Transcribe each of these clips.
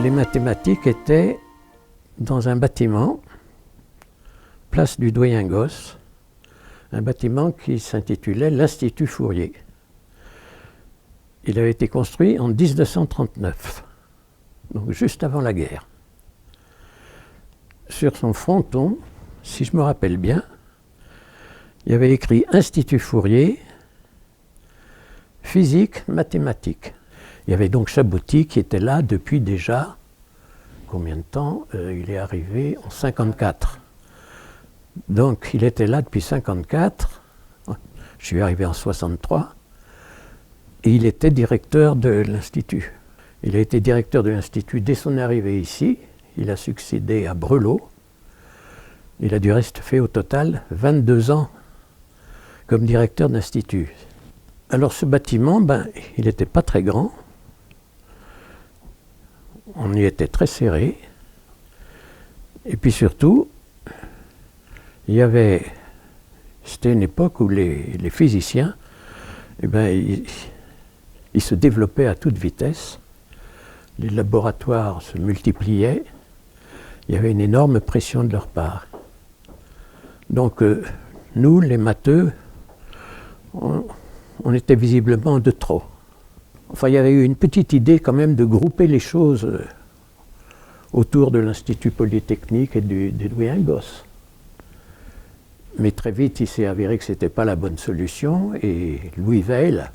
Les mathématiques étaient dans un bâtiment, place du Doyen-Gosse, un bâtiment qui s'intitulait l'Institut Fourier. Il avait été construit en 1939, donc juste avant la guerre. Sur son fronton, si je me rappelle bien, il y avait écrit Institut Fourier, physique, mathématiques. Il y avait donc Chabouty qui était là depuis déjà, combien de temps? Il est arrivé en 1954. Donc il était là depuis 1954, je suis arrivé en 1963, et il était directeur de l'Institut. Il a été directeur de l'Institut dès son arrivée ici, il a succédé à Brelot. Il a du reste fait au total 22 ans comme directeur d'Institut. Alors ce bâtiment, il n'était pas très grand, on y était très serré, et puis surtout, c'était une époque où les physiciens, ils se développaient à toute vitesse, les laboratoires se multipliaient, il y avait une énorme pression de leur part. Donc nous, les matheux, on était visiblement de trop. Enfin, il y avait eu une petite idée quand même de grouper les choses autour de l'Institut Polytechnique et des Doyen-Gosse. Mais très vite, il s'est avéré que ce n'était pas la bonne solution et Louis Weil,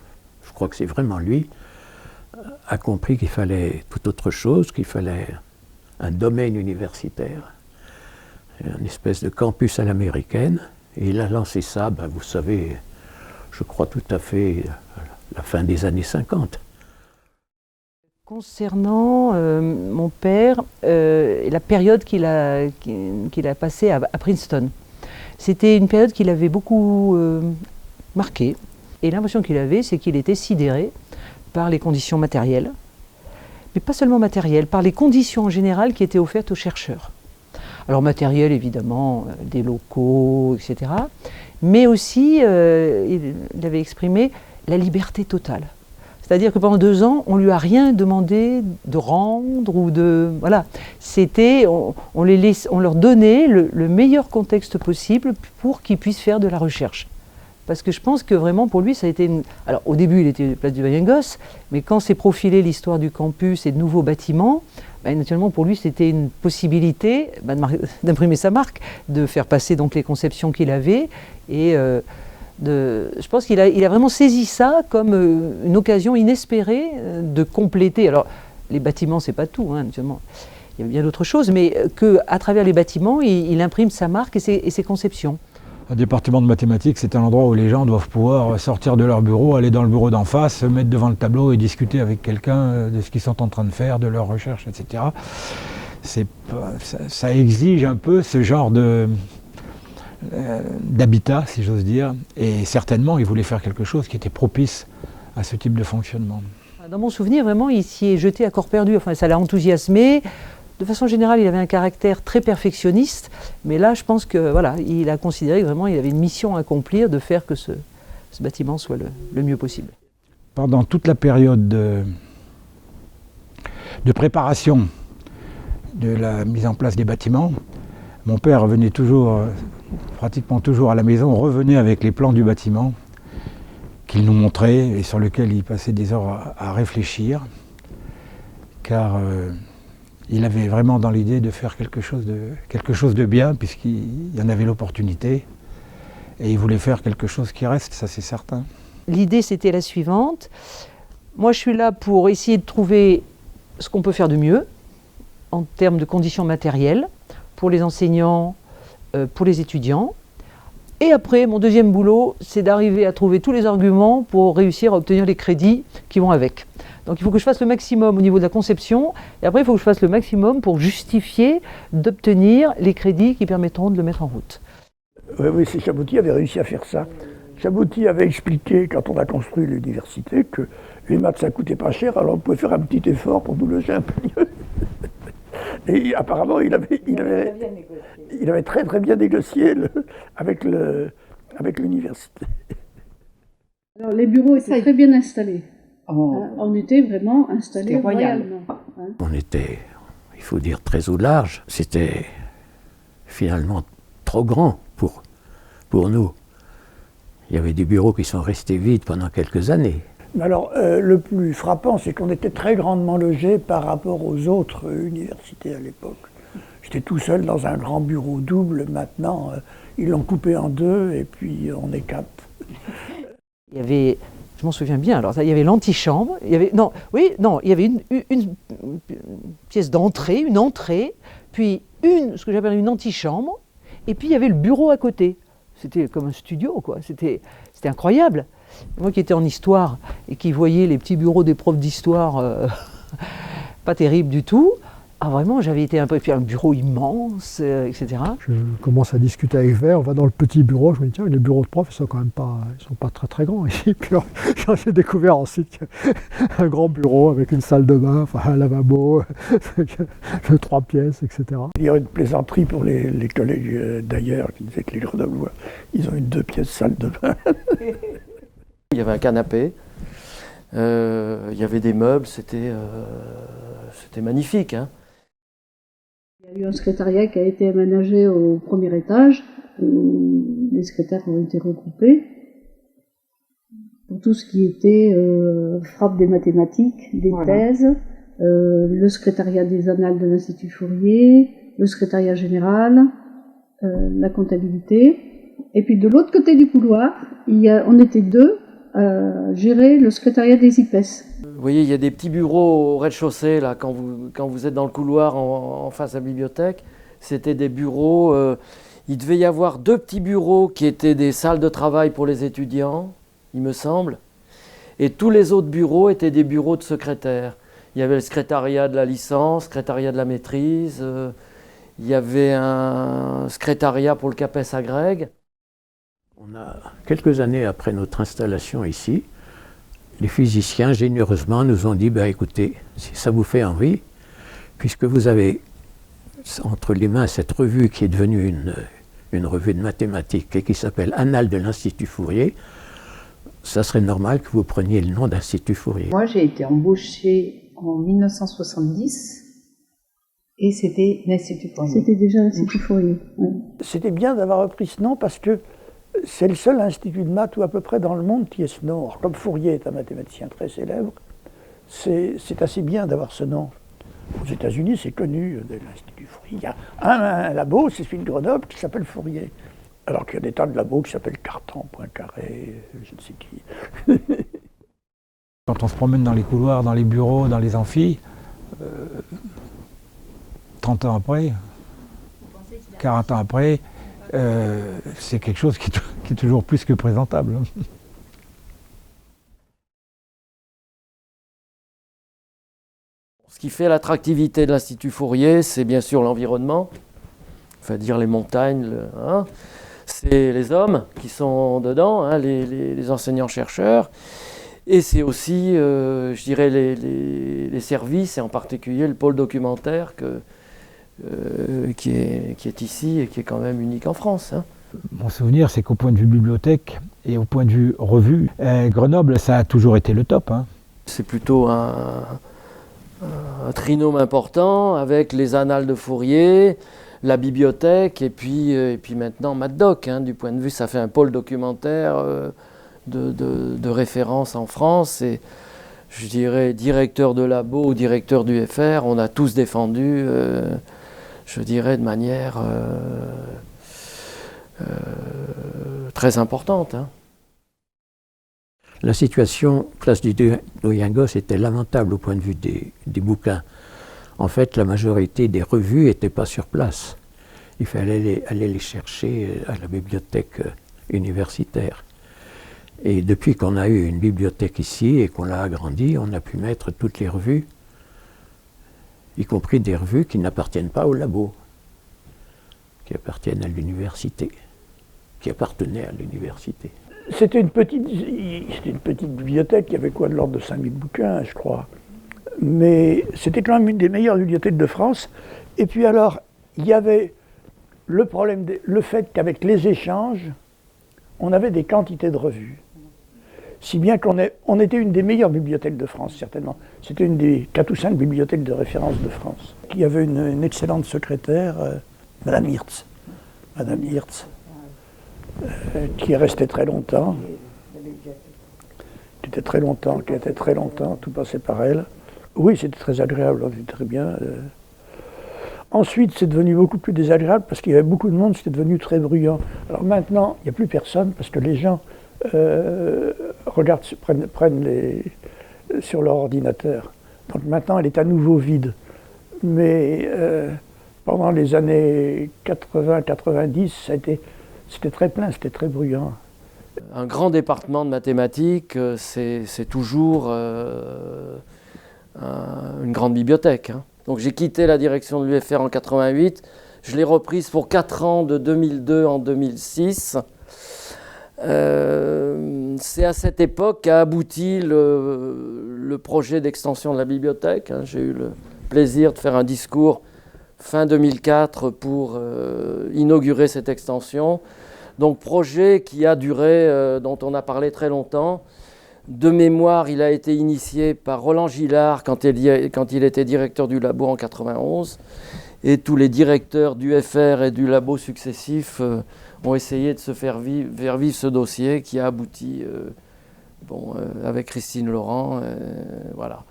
je crois que c'est vraiment lui, a compris qu'il fallait tout autre chose, qu'il fallait un domaine universitaire, une espèce de campus à l'américaine. Et il a lancé ça, vous savez, je crois tout à fait la fin des années 50. Concernant mon père, la période qu'il a passée à Princeton, c'était une période qui l'avait beaucoup marqué. Et l'impression qu'il avait, c'est qu'il était sidéré par les conditions matérielles, mais pas seulement matérielles, par les conditions en général qui étaient offertes aux chercheurs. Alors matériel, évidemment, des locaux, etc. Mais aussi, il avait exprimé la liberté totale. C'est-à-dire que pendant 2 ans, on ne lui a rien demandé de rendre ou de... Voilà. C'était, on leur donnait le meilleur contexte possible pour qu'ils puissent faire de la recherche. Parce que je pense que vraiment pour lui, ça a été... Alors au début, il était place du Doyen-Gosse, mais quand s'est profilée l'histoire du campus et de nouveaux bâtiments, naturellement pour lui, c'était une possibilité d'imprimer sa marque, de faire passer donc les conceptions qu'il avait et... je pense qu'il a vraiment saisi ça comme une occasion inespérée de compléter. Alors, les bâtiments, c'est pas tout, naturellement. Il y a bien d'autres choses, mais qu'à travers les bâtiments, il imprime sa marque et ses conceptions. Un département de mathématiques, c'est un endroit où les gens doivent pouvoir sortir de leur bureau, aller dans le bureau d'en face, se mettre devant le tableau et discuter avec quelqu'un de ce qu'ils sont en train de faire, de leur recherche, etc. Ça exige un peu ce genre d'habitat, si j'ose dire, et certainement il voulait faire quelque chose qui était propice à ce type de fonctionnement. Dans mon souvenir, vraiment, il s'y est jeté à corps perdu, enfin ça l'a enthousiasmé. De façon générale, il avait un caractère très perfectionniste, mais là, je pense que voilà, il a considéré que vraiment il avait une mission à accomplir, de faire que ce bâtiment soit le mieux possible. Pendant toute la période de préparation de la mise en place des bâtiments, mon père venait toujours, pratiquement toujours à la maison, revenait avec les plans du bâtiment qu'il nous montrait et sur lesquels il passait des heures à réfléchir, car il avait vraiment dans l'idée de faire quelque chose de bien, puisqu'il y en avait l'opportunité, et il voulait faire quelque chose qui reste, ça c'est certain. L'idée c'était la suivante, moi je suis là pour essayer de trouver ce qu'on peut faire de mieux, en termes de conditions matérielles, pour les enseignants, pour les étudiants. Et après, mon deuxième boulot, c'est d'arriver à trouver tous les arguments pour réussir à obtenir les crédits qui vont avec. Donc il faut que je fasse le maximum au niveau de la conception, et après il faut que je fasse le maximum pour justifier d'obtenir les crédits qui permettront de le mettre en route. Oui, c'est Chabouty avait réussi à faire ça. Chabouty avait expliqué, quand on a construit l'université, que les maths ça coûtait pas cher, alors on pouvait faire un petit effort pour nous loger un peu mieux. Et apparemment, il avait très très bien négocié avec l'université. Alors les bureaux étaient très bien installés. On était vraiment installés royalement. On était il faut dire très au large, c'était finalement trop grand pour nous. Il y avait des bureaux qui sont restés vides pendant quelques années. Mais alors, le plus frappant, c'est qu'on était très grandement logés par rapport aux autres universités à l'époque. J'étais tout seul dans un grand bureau double. Maintenant, ils l'ont coupé en deux et puis on est quatre. Il y avait, je m'en souviens bien, alors il y avait l'antichambre, il y avait, il y avait une pièce d'entrée, une entrée, puis ce que j'appelle une antichambre, et puis il y avait le bureau à côté. C'était comme un studio, quoi. C'était incroyable. Moi qui étais en histoire et qui voyais les petits bureaux des profs d'histoire pas terribles du tout, vraiment j'avais été puis un bureau immense, etc. Je commence à discuter avec Vert, on va dans le petit bureau, je me dis tiens, les bureaux de profs ils sont quand même pas, très très grands ici. Puis j'ai découvert ensuite un grand bureau avec une salle de bain, enfin un lavabo, 3 pièces, etc. Il y a une plaisanterie pour les collègues d'ailleurs qui disaient que les Grenoblois, ils ont une 2 pièces salle de bain. Il y avait un canapé, il y avait des meubles, c'était magnifique, hein. Il y a eu un secrétariat qui a été aménagé au premier étage, où les secrétaires ont été regroupés, pour tout ce qui était frappe des mathématiques, des thèses, le secrétariat des annales de l'Institut Fourier, le secrétariat général, la comptabilité. Et puis de l'autre côté du couloir, on était 2 à gérer le secrétariat des IPES. Vous voyez, il y a des petits bureaux au rez-de-chaussée, là, quand vous êtes dans le couloir en face de la bibliothèque. C'était des bureaux, il devait y avoir 2 petits bureaux qui étaient des salles de travail pour les étudiants, il me semble. Et tous les autres bureaux étaient des bureaux de secrétaires. Il y avait le secrétariat de la licence, le secrétariat de la maîtrise, il y avait un secrétariat pour le CAPES à Grègue. On a, quelques années après notre installation ici, les physiciens, généreusement, nous ont dit, écoutez, si ça vous fait envie, puisque vous avez entre les mains cette revue qui est devenue une revue de mathématiques et qui s'appelle Annales de l'Institut Fourier, ça serait normal que vous preniez le nom d'Institut Fourier. Moi, j'ai été embauchée en 1970 et c'était l'Institut Fourier. C'était déjà l'Institut Fourier. Ouais. C'était bien d'avoir repris ce nom parce que c'est le seul institut de maths ou à peu près dans le monde qui est ce nom. Alors, comme Fourier est un mathématicien très célèbre, c'est assez bien d'avoir ce nom. Aux États-Unis, c'est connu de l'Institut Fourier. Il y a un labo, c'est celui de Grenoble, qui s'appelle Fourier. Alors qu'il y a des tas de labos qui s'appellent Cartan, Poincaré, je ne sais qui. Quand on se promène dans les couloirs, dans les bureaux, dans les amphis, 30 ans après, 40 ans après, c'est quelque chose qui est toujours plus que présentable. Ce qui fait l'attractivité de l'Institut Fourier, c'est bien sûr l'environnement, enfin dire les montagnes, c'est les hommes qui sont dedans, hein, les enseignants-chercheurs, et c'est aussi, je dirais, les services, et en particulier le pôle documentaire qui est ici et qui est quand même unique en France. Hein. Mon souvenir, c'est qu'au point de vue bibliothèque et au point de vue revue, Grenoble, ça a toujours été le top. Hein. C'est plutôt un trinôme important avec les annales de Fourier, la bibliothèque et puis maintenant MatDoc. Hein, du point de vue, ça fait un pôle documentaire de référence en France. Et je dirais directeur de labo ou directeur du FR, on a tous défendu, je dirais de manière très importante. Hein. La situation, place du Doyengos, était lamentable au point de vue des bouquins. En fait, la majorité des revues n'étaient pas sur place. Il fallait aller les chercher à la bibliothèque universitaire. Et depuis qu'on a eu une bibliothèque ici et qu'on l'a agrandie, on a pu mettre toutes les revues, y compris des revues qui n'appartiennent pas au labo, qui appartiennent à l'université, qui appartenaient à l'université. C'était une petite bibliothèque, il y avait quoi de l'ordre de 5000 bouquins, je crois. Mais c'était quand même une des meilleures bibliothèques de France. Et puis alors, il y avait le fait qu'avec les échanges, on avait des quantités de revues. Si bien on était une des meilleures bibliothèques de France, certainement. C'était une des 4 ou 5 bibliothèques de référence de France. Il y avait une excellente secrétaire, Madame Hirtz. Madame Hirtz, qui est restée très longtemps. Qui était très longtemps, tout passait par elle. Oui, c'était très agréable, c'était très bien. Ensuite, c'est devenu beaucoup plus désagréable parce qu'il y avait beaucoup de monde, c'était devenu très bruyant. Alors maintenant, il n'y a plus personne parce que les gens prennent sur leur ordinateur. Donc maintenant, elle est à nouveau vide. Mais pendant les années 80-90, c'était très plein, c'était très bruyant. Un grand département de mathématiques, c'est toujours une grande bibliothèque. Hein. Donc j'ai quitté la direction de l'UFR en 88, je l'ai reprise pour 4 ans de 2002 en 2006. C'est à cette époque qu'a abouti le projet d'extension de la bibliothèque. Hein. J'ai eu le plaisir de faire un discours fin 2004 pour inaugurer cette extension. Donc projet qui a duré, dont on a parlé très longtemps. De mémoire, il a été initié par Roland Gillard quand il était directeur du labo en 91. Et tous les directeurs du FR et du labo successifs ont essayé de se faire vivre ce dossier qui a abouti avec Christine Laurent. Voilà.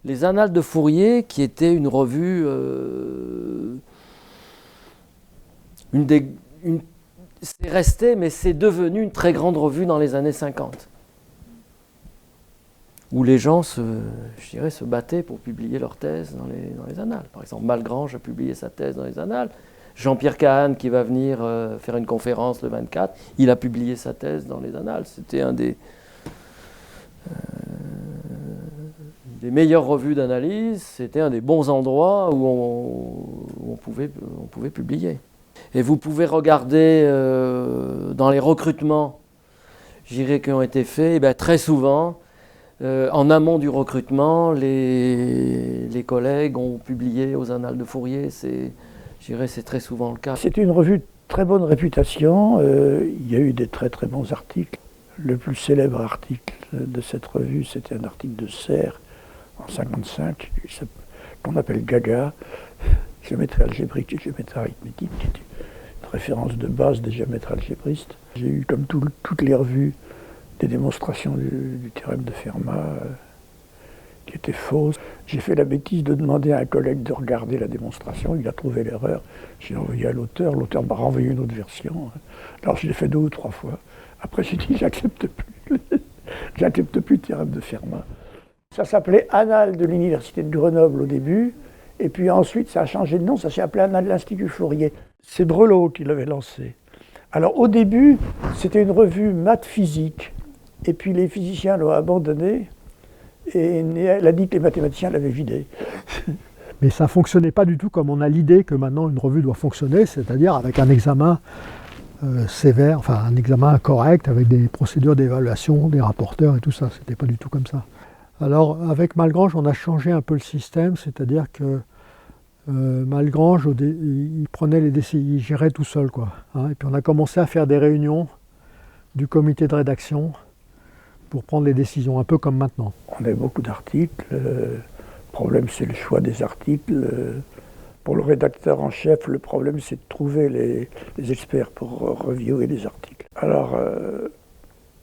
Les Annales de Fourier, qui était une revue... c'est resté, mais c'est devenu une très grande revue dans les années 50, où les gens se battaient pour publier leur thèse dans les annales. Par exemple, Malgrange a publié sa thèse dans les annales. Jean-Pierre Kahane, qui va venir faire une conférence le 24, il a publié sa thèse dans les annales. C'était un des meilleures revues d'analyse, c'était un des bons endroits où on pouvait publier. Et vous pouvez regarder dans les recrutements, qui ont été faits, très souvent, en amont du recrutement, les collègues ont publié aux Annales de Fourier. C'est très souvent le cas. C'est une revue de très bonne réputation. Il y a eu des très très bons articles. Le plus célèbre article de cette revue, c'était un article de Serre en 1955, qu'on appelle Gaga, géométrie algébrique et géométrie arithmétique, qui est une référence de base des géomètres algébristes. J'ai eu, comme toutes les revues, des démonstrations du théorème de Fermat qui étaient fausses. J'ai fait la bêtise de demander à un collègue de regarder la démonstration, il a trouvé l'erreur. J'ai envoyé à l'auteur m'a renvoyé une autre version. Alors je l'ai fait 2 ou 3 fois. Après j'ai dit j'accepte plus, j'accepte plus le théorème de Fermat. Ça s'appelait Annales de l'Université de Grenoble au début, et puis ensuite ça a changé de nom, ça s'est appelé Annales de l'Institut Fourier. C'est Brelot qui l'avait lancé. Alors au début, c'était une revue maths physique, et puis les physiciens l'ont abandonnée, et elle a dit que les mathématiciens l'avaient vidée. Mais ça ne fonctionnait pas du tout comme on a l'idée que maintenant une revue doit fonctionner, c'est-à-dire avec un examen sévère, enfin un examen correct, avec des procédures d'évaluation, des rapporteurs et tout ça. C'était pas du tout comme ça. Alors avec Malgrange, on a changé un peu le système, c'est-à-dire que Malgrange, il prenait les décisions, il gérait tout seul, quoi. Hein, et puis on a commencé à faire des réunions du comité de rédaction pour prendre les décisions, un peu comme maintenant. On a beaucoup d'articles. Le problème, c'est le choix des articles. Pour le rédacteur en chef, le problème, c'est de trouver les experts pour reviewer les articles. Alors,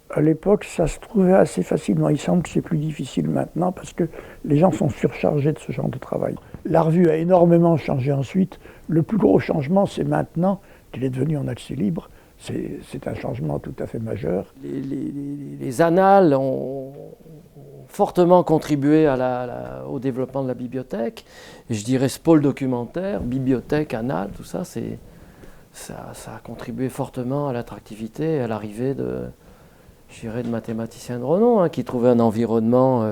à l'époque, ça se trouvait assez facilement. Il semble que c'est plus difficile maintenant parce que les gens sont surchargés de ce genre de travail. La revue a énormément changé ensuite. Le plus gros changement, c'est maintenant qu'il est devenu en accès libre. C'est un changement tout à fait majeur. Les annales ont fortement contribué au développement de la bibliothèque. Et je dirais ce pôle documentaire, bibliothèque, annales, tout ça, ça a contribué fortement à l'attractivité et à l'arrivée de mathématiciens de renom, qui trouvaient un environnement,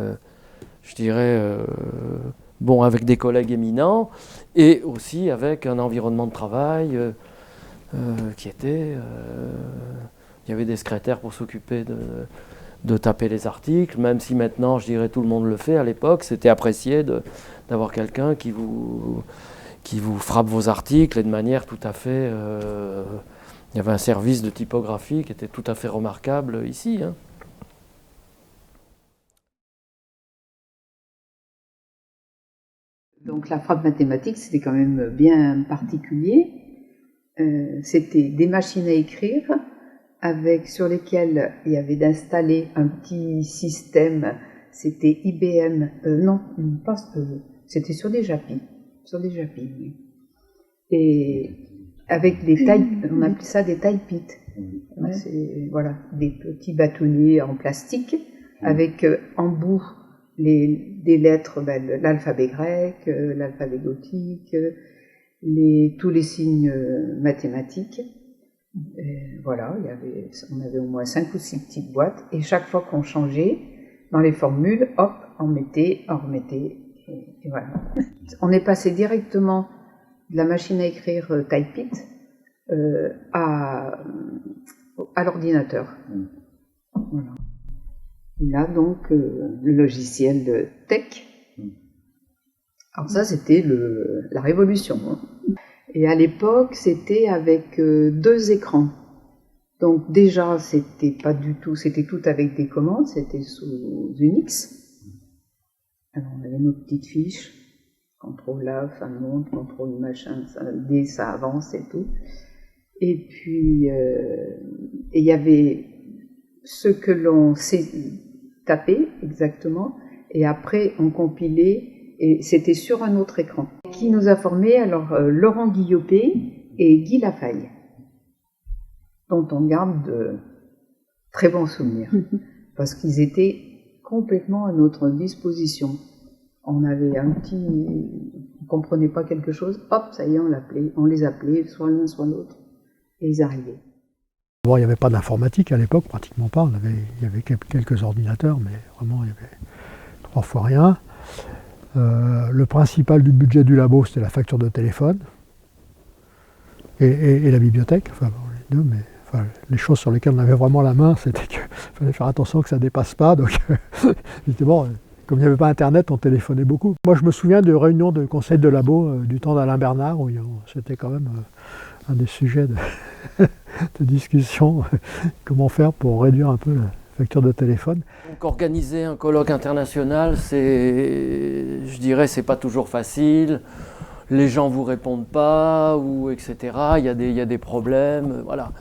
avec des collègues éminents, et aussi avec un environnement de travail qui était... il y avait des secrétaires pour s'occuper de taper les articles, même si maintenant, tout le monde le fait. À l'époque, c'était apprécié d'avoir quelqu'un qui vous frappe vos articles et de manière tout à fait Il y avait un service de typographie qui était tout à fait remarquable ici, hein. Donc la frappe mathématique, c'était quand même bien particulier. C'était des machines à écrire sur lesquelles il y avait d'installer un petit système. C'était IBM, c'était sur des JAPI, oui. Et avec des tailles, on appelait ça des type-it. Voilà, des petits bâtonniers en plastique avec en bout des lettres, l'alphabet grec, l'alphabet gothique, tous les signes mathématiques. Et voilà, on avait au moins 5 ou 6 petites boîtes, et chaque fois qu'on changeait dans les formules, hop, on remettait, et voilà. On est passé directement de la machine à écrire type-it à l'ordinateur. Voilà. Là, donc, le logiciel TeX. Alors ça, c'était la révolution, hein. Et à l'époque, c'était avec 2 écrans. Donc déjà, c'était tout avec des commandes, c'était sous Unix. Alors on avait nos petites fiches, CTRL A, fin de monde, CTRL machin, D, ça avance et tout. Et puis, il y avait ce que l'on sait taper exactement, et après on compilait, et c'était sur un autre écran. Qui nous a formés? Alors Laurent Guillopé et Guy Lafaille, dont on garde de très bons souvenirs, parce qu'ils étaient complètement à notre disposition. On avait on comprenait pas quelque chose, hop, ça y est, on les appelait, soit l'un soit l'autre, et ils arrivaient. Bon, il n'y avait pas d'informatique à l'époque, pratiquement pas. Il y avait quelques ordinateurs, mais vraiment, il y avait 3 fois rien. Le principal du budget du labo, c'était la facture de téléphone et la bibliothèque, enfin bon, les deux, mais enfin, les choses sur lesquelles on avait vraiment la main, c'était qu'il fallait faire attention que ça ne dépasse pas. Donc, évidemment, comme il n'y avait pas Internet, on téléphonait beaucoup. Moi, je me souviens de réunions de conseil de labo du temps d'Alain Bernard, où c'était quand même un des sujets de discussion, comment faire pour réduire un peu la facture de téléphone. Donc organiser un colloque international, je dirais, c'est pas toujours facile. Les gens vous répondent pas, ou etc. Il y a des problèmes, voilà.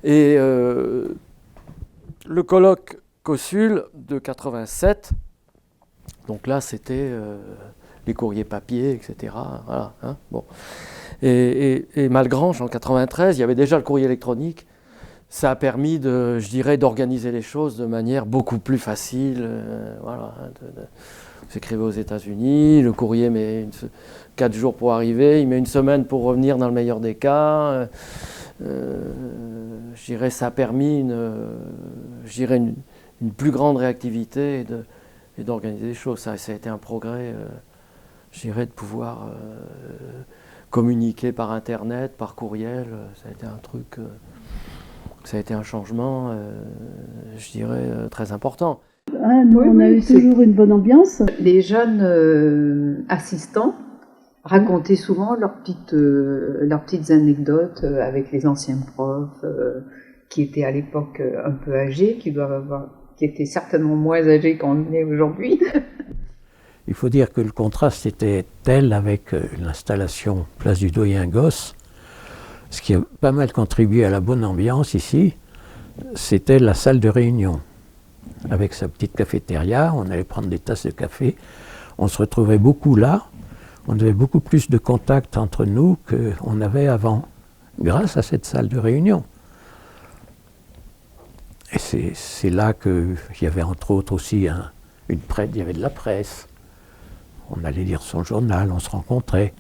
Et le colloque COSUL de 87, donc là c'était les courriers papier, etc. Voilà, hein, bon. Et Malgrange en 93, il y avait déjà le courrier électronique. Ça a permis d'organiser les choses de manière beaucoup plus facile. Voilà, vous écrivez aux États-Unis, le courrier met 4 jours pour arriver, il met 1 semaine pour revenir dans le meilleur des cas. Ça a permis une plus grande réactivité et d'organiser les choses. Ça a été un progrès, de pouvoir communiquer par Internet, par courriel. Ça a été un truc... Ça a été un changement, très important. Ah, nous, on a eu toujours une bonne ambiance. Les jeunes assistants racontaient souvent leurs petites anecdotes avec les anciens profs qui étaient à l'époque un peu âgés, qui étaient certainement moins âgés qu'on est aujourd'hui. Il faut dire que le contraste était tel avec l'installation Place du Doyen-Gosse. Ce qui a pas mal contribué à la bonne ambiance ici, c'était la salle de réunion. Avec sa petite cafétéria, on allait prendre des tasses de café. On se retrouvait beaucoup là. On avait beaucoup plus de contact entre nous qu'on avait avant, grâce à cette salle de réunion. Et c'est là qu'il y avait entre autres aussi il y avait de la presse. On allait lire son journal, on se rencontrait.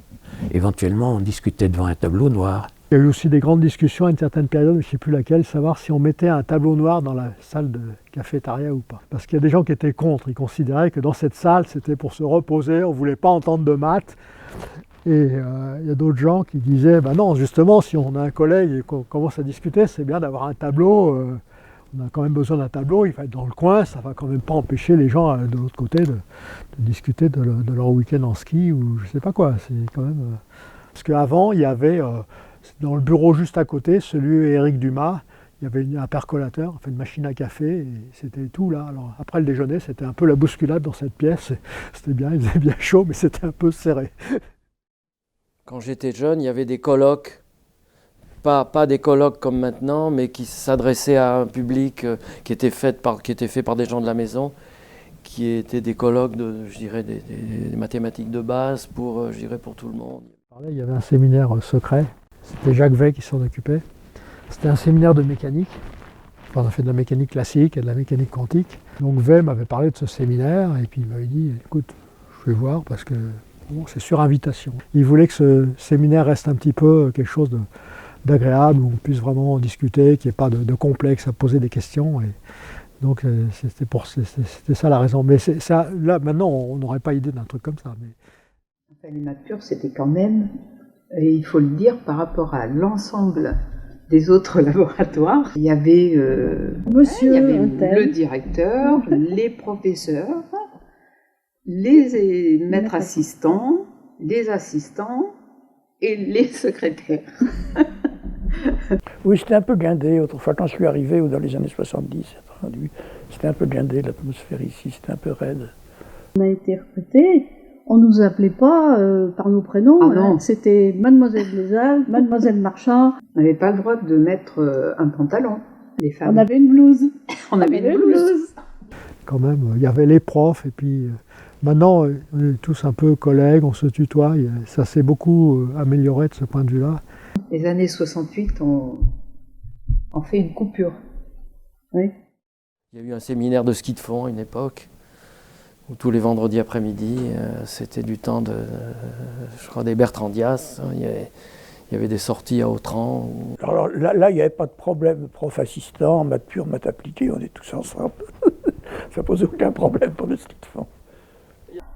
Éventuellement, on discutait devant un tableau noir. Il y a eu aussi des grandes discussions à une certaine période, je ne sais plus laquelle, savoir si on mettait un tableau noir dans la salle de cafétéria ou pas. Parce qu'il y a des gens qui étaient contre, ils considéraient que dans cette salle, c'était pour se reposer, on ne voulait pas entendre de maths. Et il y a d'autres gens qui disaient, non, justement, si on a un collègue et qu'on commence à discuter, c'est bien d'avoir un tableau, on a quand même besoin d'un tableau, il va être dans le coin, ça ne va quand même pas empêcher les gens de l'autre côté de discuter de leur week-end en ski ou je ne sais pas quoi. C'est quand même... Parce qu'avant, il y avait Dans le bureau juste à côté, celui d'Éric Dumas, il y avait un percolateur, enfin une machine à café, et c'était tout là. Alors, après le déjeuner, c'était un peu la bousculade dans cette pièce. C'était bien, il faisait bien chaud, mais c'était un peu serré. Quand j'étais jeune, il y avait des colloques, pas des colloques comme maintenant, mais qui s'adressaient à un public qui était fait par des gens de la maison, qui étaient des colloques je dirais, des mathématiques de base pour, je dirais, pour tout le monde. Il y avait un séminaire secret, c'était Jacques Vey qui s'en occupait. C'était un séminaire de mécanique. Enfin, on a fait de la mécanique classique et de la mécanique quantique. Donc Vey m'avait parlé de ce séminaire et puis il m'avait dit écoute, je vais voir parce que bon, c'est sur invitation. Il voulait que ce séminaire reste un petit peu quelque chose d'agréable, où on puisse vraiment en discuter, qu'il n'y ait pas de complexe à poser des questions. Et donc c'était ça la raison. Mais ça, là, maintenant, on n'aurait pas idée d'un truc comme ça. Mais... Les maths pures, c'était quand même, et il faut le dire, par rapport à l'ensemble des autres laboratoires, il y avait, le directeur, les professeurs, les maîtres assistants, les assistants et les secrétaires. Oui, c'était un peu guindé autrefois. Quand je suis arrivé, ou dans les années 70, c'était un peu guindé, l'atmosphère ici, c'était un peu raide. On a été recrutés, on ne nous appelait pas par nos prénoms, c'était Mademoiselle Blézal, Mademoiselle Marchand. On n'avait pas le droit de mettre un pantalon, les femmes. On avait une blouse. On avait une blouse. Quand même, il y avait les profs, et puis maintenant, on est tous un peu collègues, on se tutoie, ça s'est beaucoup amélioré de ce point de vue-là. Les années 68 ont fait une coupure. Oui. Il y a eu un séminaire de ski de fond à une époque, où tous les vendredis après-midi, c'était du temps je crois, des Bertrandias. Il y avait des sorties à Autran. Alors là, il n'y avait pas de problème. Prof assistant, maths pure, maths appliquée, on est tous ensemble. Ça pose aucun problème pour le ski de fond.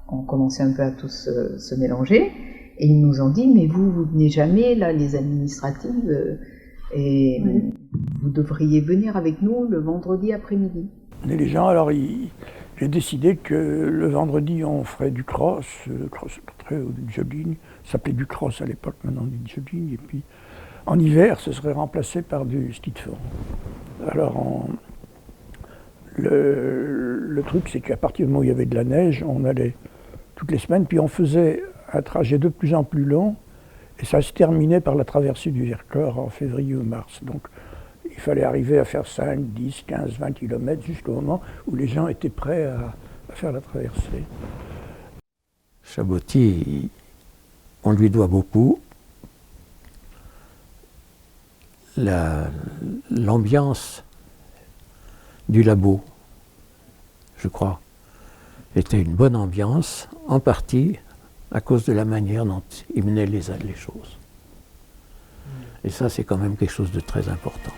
On commençait un peu à tous se mélanger. Et ils nous ont dit, mais vous venez jamais, là, les administratives, et vous devriez venir avec nous le vendredi après-midi. Et les gens, alors, j'ai décidé que le vendredi, on ferait du cross ou du jogging. Ça s'appelait du cross à l'époque, maintenant du jogging. Et puis, en hiver, ce serait remplacé par du ski de fond. Alors, le truc, c'est qu'à partir du moment où il y avait de la neige, on allait toutes les semaines, puis on faisait un trajet de plus en plus long, et ça se terminait par la traversée du Vercors en février ou mars. Donc il fallait arriver à faire 5, 10, 15, 20 km jusqu'au moment où les gens étaient prêts à faire la traversée. Chaboty, on lui doit beaucoup. L'ambiance du labo, je crois, était une bonne ambiance, en partie à cause de la manière dont il menait les choses. Et ça, c'est quand même quelque chose de très important.